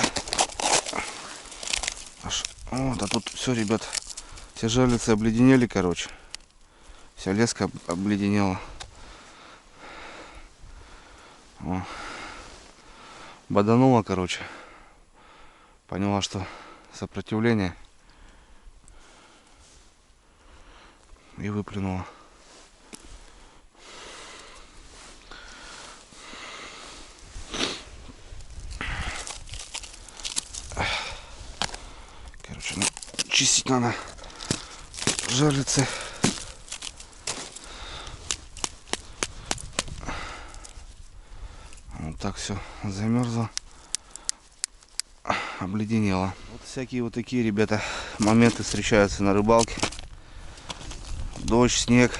Вот, а тут все, ребят. Все жалицы обледенели, короче. Вся леска обледенела. О. Боданула, короче. Поняла, что сопротивление. И выплюнула. Короче, ну, чистить надо жалицы. Вот так все замерзло, обледенело. Вот всякие вот такие, ребята, моменты встречаются на рыбалке. Дождь, снег.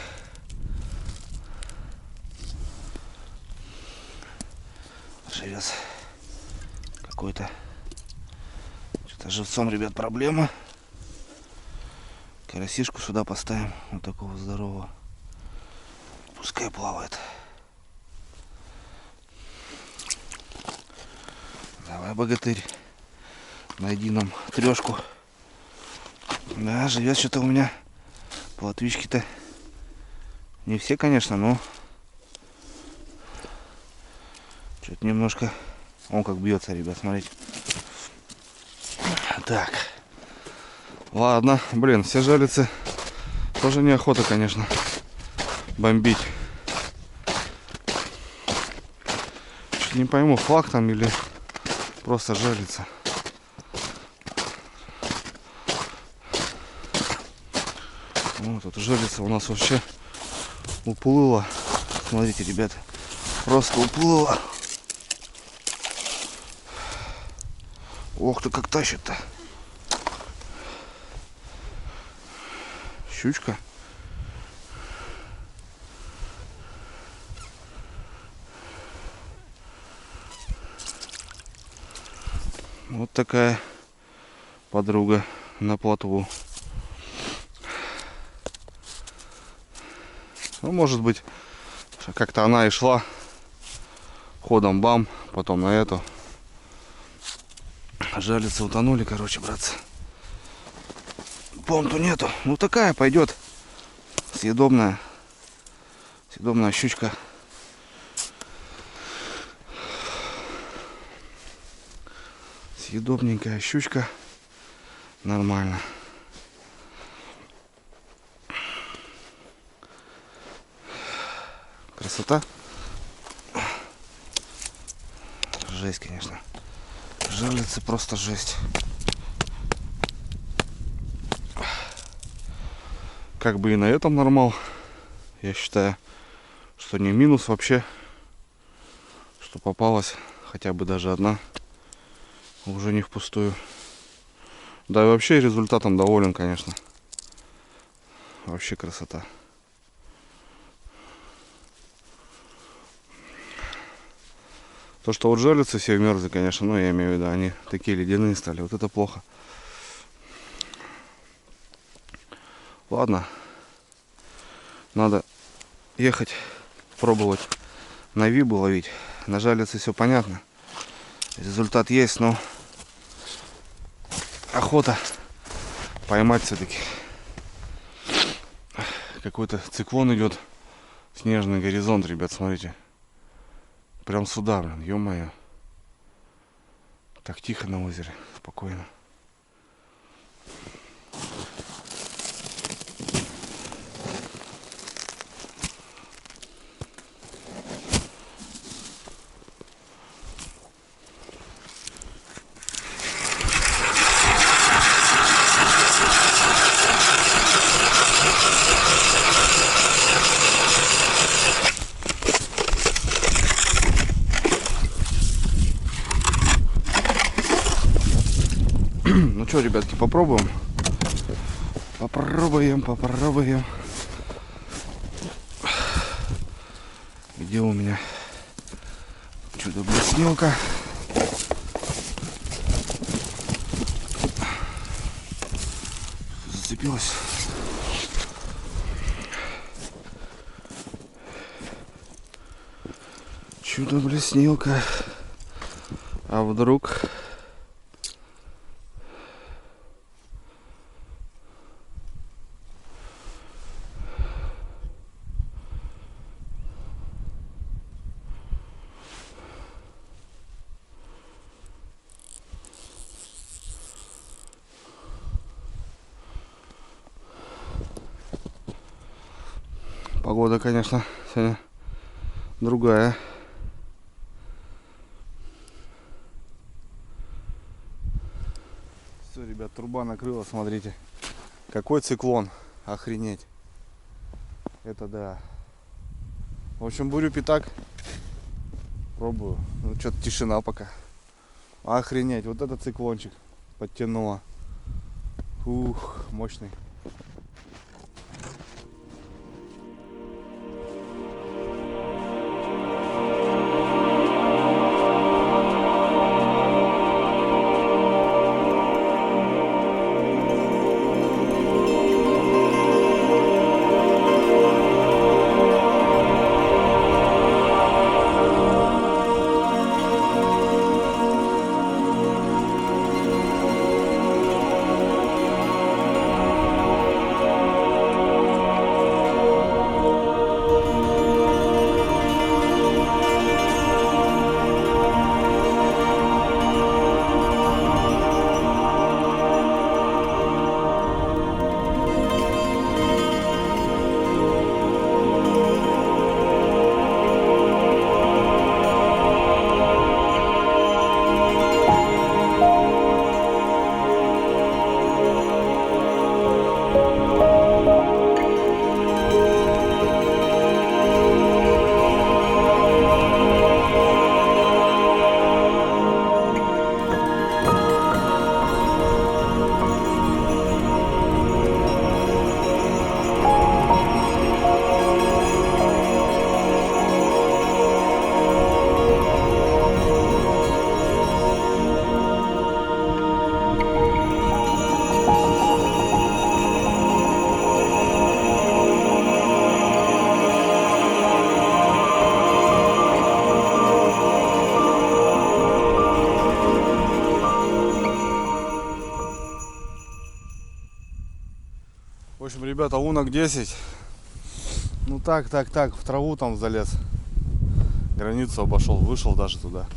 Живец какой-то. Что-то живцом, ребят, проблема. Карасишку сюда поставим. Вот такого здорового. Пускай плавает. Давай, богатырь. Найди нам трешку. Да, живет что-то у меня. Плотвички-то не все, конечно, но что-то немножко. Он как бьется, ребят, смотрите. Так. Ладно, блин, все жалятся. Тоже неохота, конечно, бомбить. Чуть не пойму, флаг там или просто жалится. Вот тут жалится у нас вообще уплыло. Смотрите, ребята, просто уплыло. Ох ты, как тащит-то. Щучка. Вот такая подруга на плотву. Ну, может быть, как-то она и шла ходом, бам, потом на эту. Жалится, утонули, короче, братцы. Понту нету. Ну, такая пойдет. Съедобная. Съедобная щучка. Съедобненькая щучка. Нормально. Красота. Жесть, конечно. Жерлицы просто жесть. Как бы и на этом нормал. Я считаю, что не минус вообще. Что попалась хотя бы даже одна. Уже не впустую. Да и вообще результатом доволен, конечно. Вообще красота. То, что вот жалятся все мерзли, конечно, но я имею в виду, они такие ледяные стали. Вот это плохо. Ладно. Надо ехать, пробовать на вибу ловить. На жалице все понятно. Результат есть, но охота поймать все-таки. какой-то циклон идет. Снежный горизонт, ребят, смотрите. Прям сюда, блин, ё-моё. Так тихо на озере, спокойно. Ну что, ребятки, попробуем. Попробуем. Где у меня чудо-блеснилка? Зацепилась. Чудо-блеснилка. А вдруг... Погода, конечно, сегодня другая. Все, ребят, труба накрыла, смотрите. Какой циклон, охренеть. Это да. В общем, бурю пятак. Пробую. Ну, что-то тишина пока. Охренеть, вот этот циклончик подтянуло. Ух, мощный. В общем, ребята, лунок 10. Ну так, в траву там залез. Границу обошел, вышел даже туда.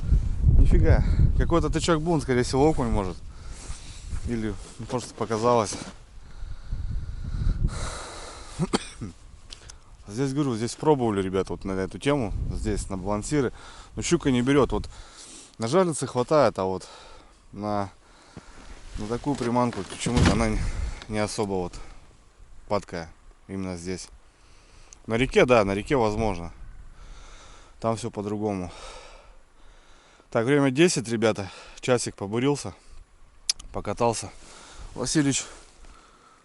Нифига. Какой-то тычок был, скорее всего, окунь может. Или просто показалось. Здесь, говорю, здесь пробовали, ребята, вот на эту тему. Здесь, на балансиры. Но щука не берет. Вот на жерлицы хватает, а вот на такую приманку почему-то она не особо вот падкая. Именно здесь. На реке, да, на реке возможно. Там все по-другому. Так, время 10, ребята. Часик побурился. Покатался. Василич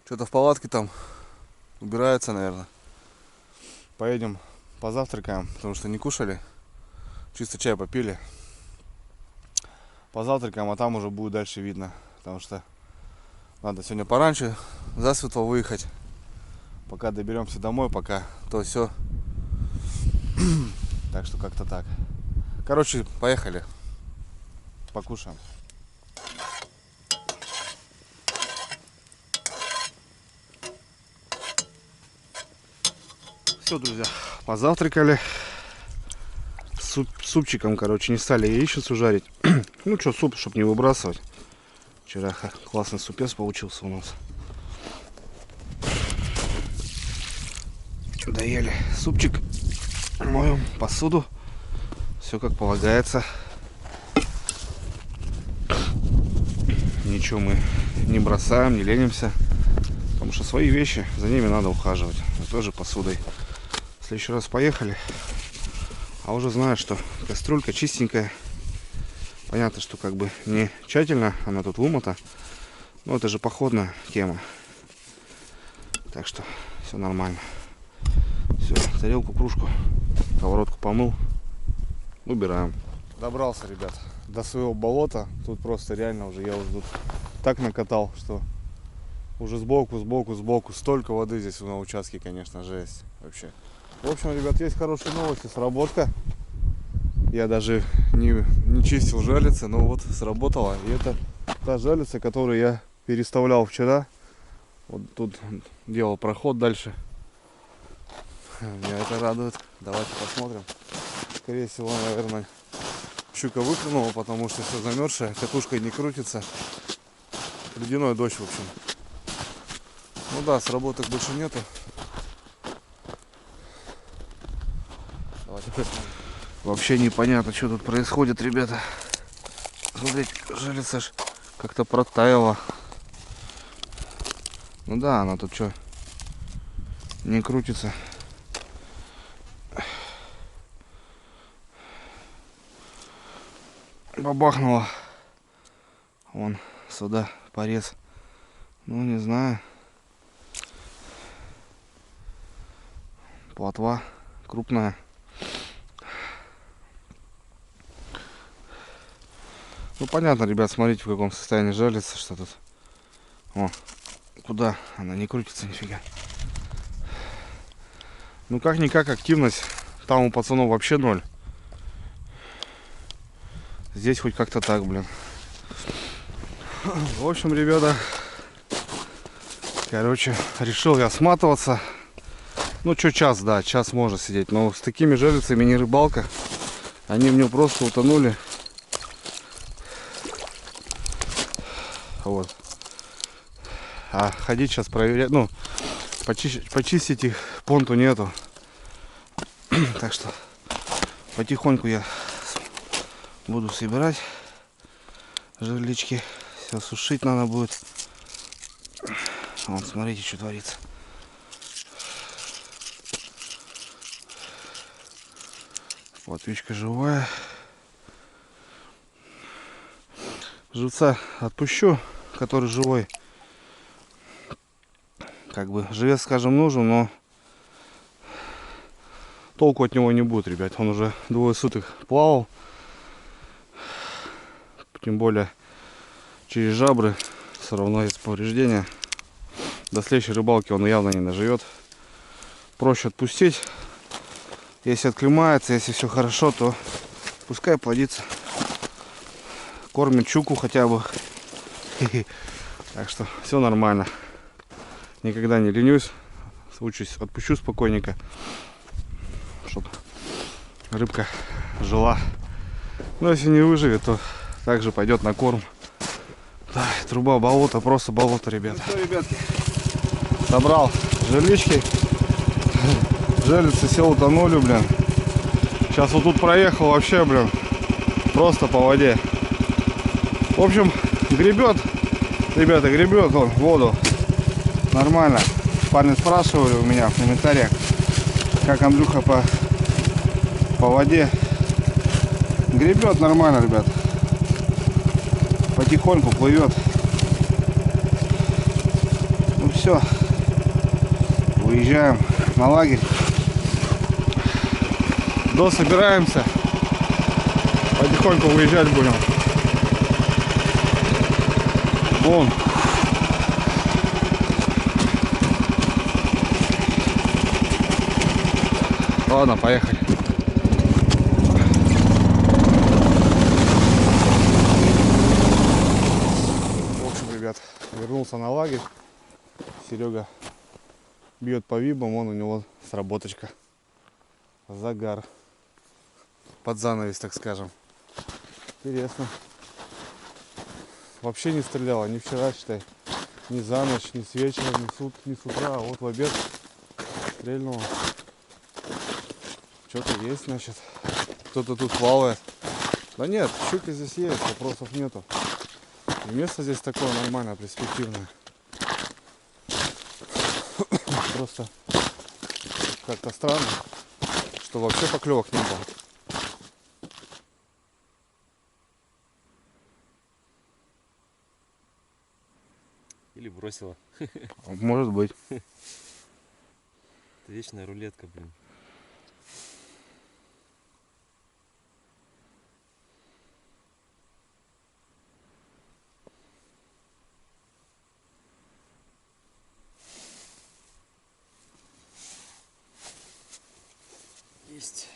что-то в палатке там убирается, наверное. Поедем позавтракаем, потому что не кушали. Чисто чай попили. Позавтракаем, а там уже будет дальше видно. Потому что надо сегодня пораньше засветло выехать. Пока доберемся домой, пока то все. Так что как-то так. Короче, поехали. Покушаем. Что, друзья, позавтракали. Супчиком, короче, не стали яичницу жарить. Ну что, суп, чтобы не выбрасывать. Вчера классный супец получился у нас. Доели супчик. Моем посуду. Все как полагается. Ничего мы не бросаем, не ленимся. Потому что свои вещи, за ними надо ухаживать. И тоже посудой. В следующий раз поехали. А уже знаю, что кастрюлька чистенькая. Понятно, что как бы не тщательно она тут вымыта. Но это же походная тема. Так что все нормально. Все, тарелку, кружку, сковородку помыл. Убираем. Добрался, ребят, до своего болота. Тут просто реально уже я уже тут так накатал, что уже сбоку. Столько воды здесь на участке, конечно, жесть вообще. В общем, ребят, есть хорошие новости. Сработка. Я даже не чистил жалицы, но вот сработала. И это та жалица, которую я переставлял вчера. Вот тут делал проход дальше. Меня это радует. Давайте посмотрим. Скорее всего, наверное, щука выклюнула, потому что все замерзшее. Катушка не крутится. Ледяной дождь, в общем. Ну да, сработок больше нету. Давайте посмотрим. Вообще непонятно, что тут происходит, ребята. Смотрите, жалица ж как-то протаяла. Ну да, она тут что, не крутится. Бабахнула. Вон сюда порез. Ну не знаю. Плотва крупная. Ну понятно, ребят, смотрите, в каком состоянии жалится, что тут. О, куда? Она не крутится нифига. Ну как-никак активность. Там у пацанов вообще ноль. Здесь хоть как-то так, блин. В общем, ребята, короче, решил я сматываться. Ну что, час, да, час можно сидеть. Но с такими жалицами не рыбалка. Они в нее просто утонули. Вот. А ходить сейчас проверять, ну, почистить их понту нету. Так что потихоньку я буду собирать жерлички. Все сушить надо будет. Вон, смотрите, что творится. Плотвичка живая. Живца отпущу, который живой. Как бы живец, скажем, нужен, но толку от него не будет, ребят. Он уже 2 суток плавал. Тем более через жабры все равно есть повреждения. До следующей рыбалки он явно не наживет. Проще отпустить. Если отклемается, если все хорошо, то пускай плодится. Кормит щуку хотя бы. Так что все нормально. Никогда не ленюсь. Учусь, отпущу спокойненько, чтобы рыбка жила. Но если не выживет, то также пойдет на корм. Да, труба, болото, просто болото, ребята. Ну что, ребятки, собрал жерлички. Жерлицы все утонули, блин. Сейчас вот тут проехал вообще, блин, просто по воде. В общем, гребет, ребята, гребет он в воду. Нормально. Парни спрашивали у меня в комментариях, как Андрюха по воде. Гребет нормально, ребят. Потихоньку плывет. Ну все. Уезжаем на лагерь. Дособираемся. Потихоньку выезжать будем. Вон. Ладно, поехали. В общем, ребят, вернулся на лагерь. Серега бьет по вибам, вон у него сработочка. загар. Под занавес, так скажем. Интересно. Вообще не стреляла ни вчера, считай. Ни за ночь, ни с вечера, ни с утра. А вот в обед стрельнула. Что-то есть, значит. Кто-то тут плавает. Да нет, щука здесь есть, вопросов нету. И место здесь такое нормальное, перспективное. Просто как-то странно, что вообще поклевок не было. Или бросила. Может быть. Это вечная рулетка, блин. Есть.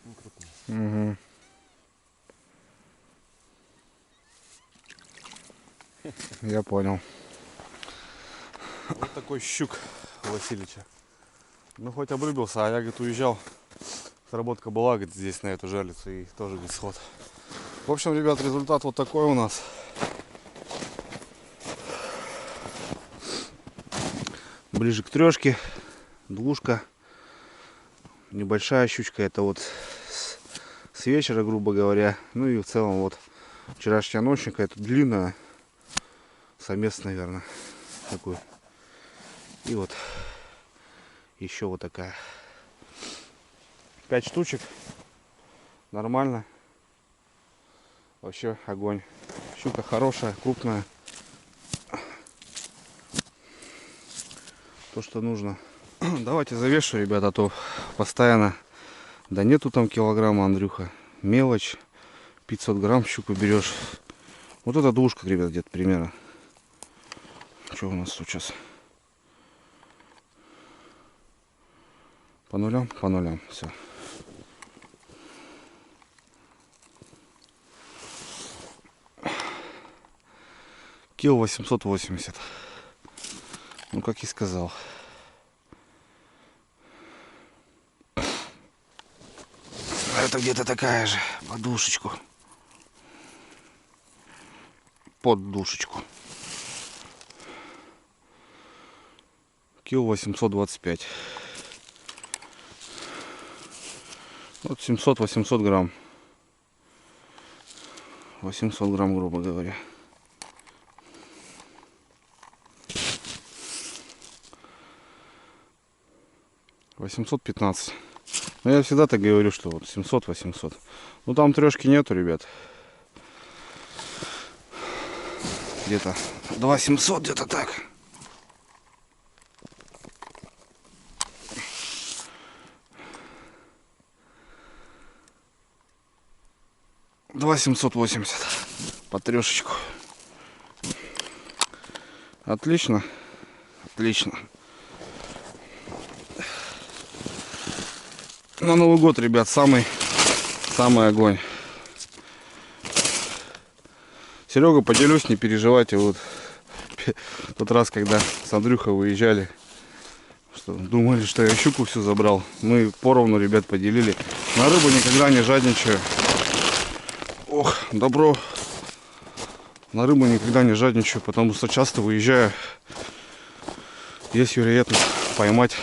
Ну, крупный. Угу. Я понял. Вот такой щук у Васильича. Ну хоть обрубился, а я, говорит, уезжал. Сработка была, говорит, здесь на эту жерлицу и тоже, говорит, сход. В общем, ребят, результат вот такой у нас. Ближе к трешке. Двушка. Небольшая щучка. Это вот с вечера, грубо говоря. Ну и в целом вот вчерашняя ночника. Это длинная. Самец, наверное. Такой. И вот еще вот такая. 5 штучек. Нормально. Вообще огонь. Щука хорошая, крупная. То, что нужно. Давайте завешу, ребята, а то постоянно. Да нету там килограмма, Андрюха. Мелочь. 500 грамм щуку берешь. Вот это двушка, ребят, где-то примерно. Что у нас тут сейчас? По нулям? По нулям. Все. Кило 880. Ну, как и сказал. А это где-то такая же. Подушечку. Под душечку. Кило 825. Вот 700-800 грамм. 800 грамм, грубо говоря. $815. Но я всегда так говорю, что вот 700-800. Ну там трешки нету, ребят. Где-то 2700, где-то так. $2780 по трешечку. Отлично. Отлично. На Новый год, ребят, самый огонь. Серега, поделюсь, не переживайте. Вот тот раз, когда с Андрюхой выезжали, что думали, что я щуку всю забрал. Мы поровну, ребят, поделили. На рыбу никогда не жадничаю. Ох, добро. На рыбу никогда не жадничаю, потому что часто выезжаю. Есть вероятность поймать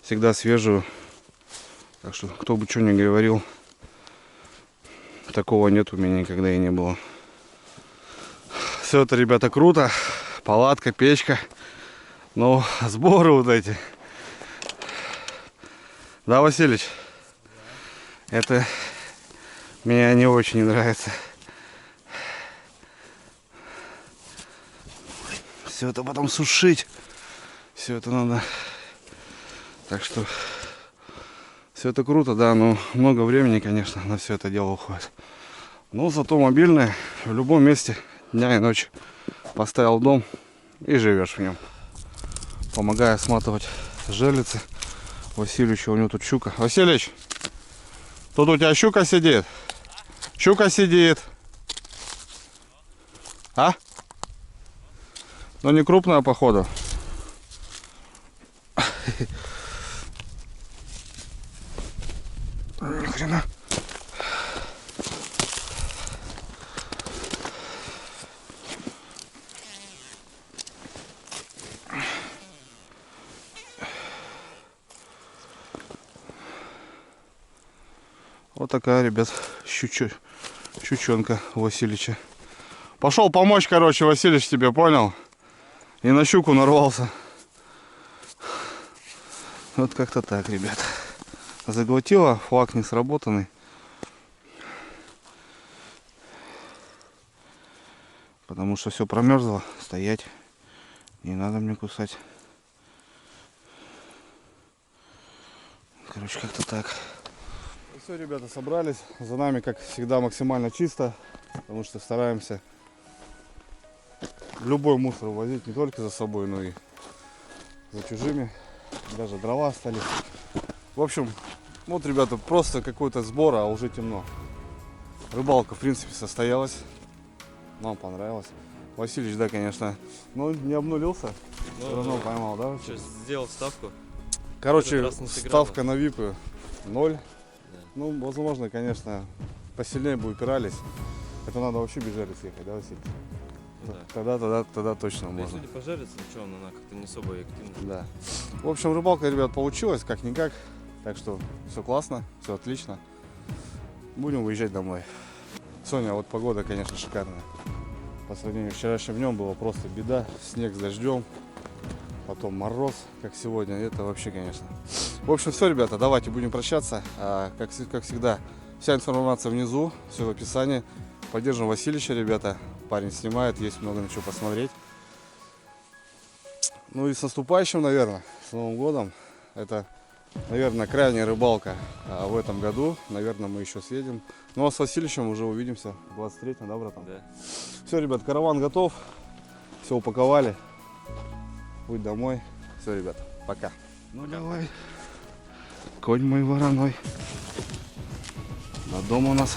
всегда свежую. Так что, кто бы что ни говорил, такого нет у меня никогда и не было. Все это, ребята, круто. Палатка, печка. Но сборы вот эти. Да, Василич? Это мне не очень нравится. Все это потом сушить. Все это надо. Так что все это круто, да, но много времени, конечно, на все это дело уходит. Но зато мобильное в любом месте, дня и ночи. Поставил дом и живешь в нем. Помогая сматывать жерлицы. Васильевичу, у него тут щука. Васильевич, тут у тебя щука сидит? Щука сидит. А? Но не крупная, походу. такая, ребят, щучонка у Василича. Пошел помочь, короче, Василич тебе, понял? И на щуку нарвался. Вот как-то так, ребят. Заглотила, флаг не сработанный. Потому что все промерзло, стоять. Не надо мне кусать. Короче, как-то так. Все, ребята, собрались. За нами, как всегда, максимально чисто. Потому что стараемся любой мусор увозить не только за собой, но и за чужими. Даже дрова остались. В общем, вот, ребята, просто какой-то сбор, а уже темно. Рыбалка, в принципе, состоялась. Нам понравилось. Василич, да, конечно, но не обнулился. Все равно поймал, да? Что, сделал ставку? Короче, этот раз не сыграло. ставка на випы 0. Да. Ну, возможно, конечно, посильнее бы упирались. Это надо вообще без жарить съехать, да, Василий? Да. Тогда точно Да, можно. если пожарится, ничего, она как-то не особо активна. Да. В общем, рыбалка, ребят, получилась как-никак. Так что все классно, все отлично. Будем выезжать домой. Соня, вот погода, конечно, шикарная. По сравнению с вчерашним днем было просто беда. Снег с дождем, потом мороз, как сегодня. Это вообще, конечно. В общем, все, ребята, давайте будем прощаться. Как всегда, вся информация внизу, все в описании. Поддержим Василича, ребята. Парень снимает, есть много на что посмотреть. Ну и с наступающим, наверное, с Новым годом. Это, наверное, крайняя рыбалка в этом году. Наверное, мы еще съедем. Ну а с Василичем уже увидимся 23-м, да, братан? Да. Все, ребят, караван готов. Все упаковали. Путь домой. Все, ребят, пока. Ну давай. Конь мой вороной. На дом у нас.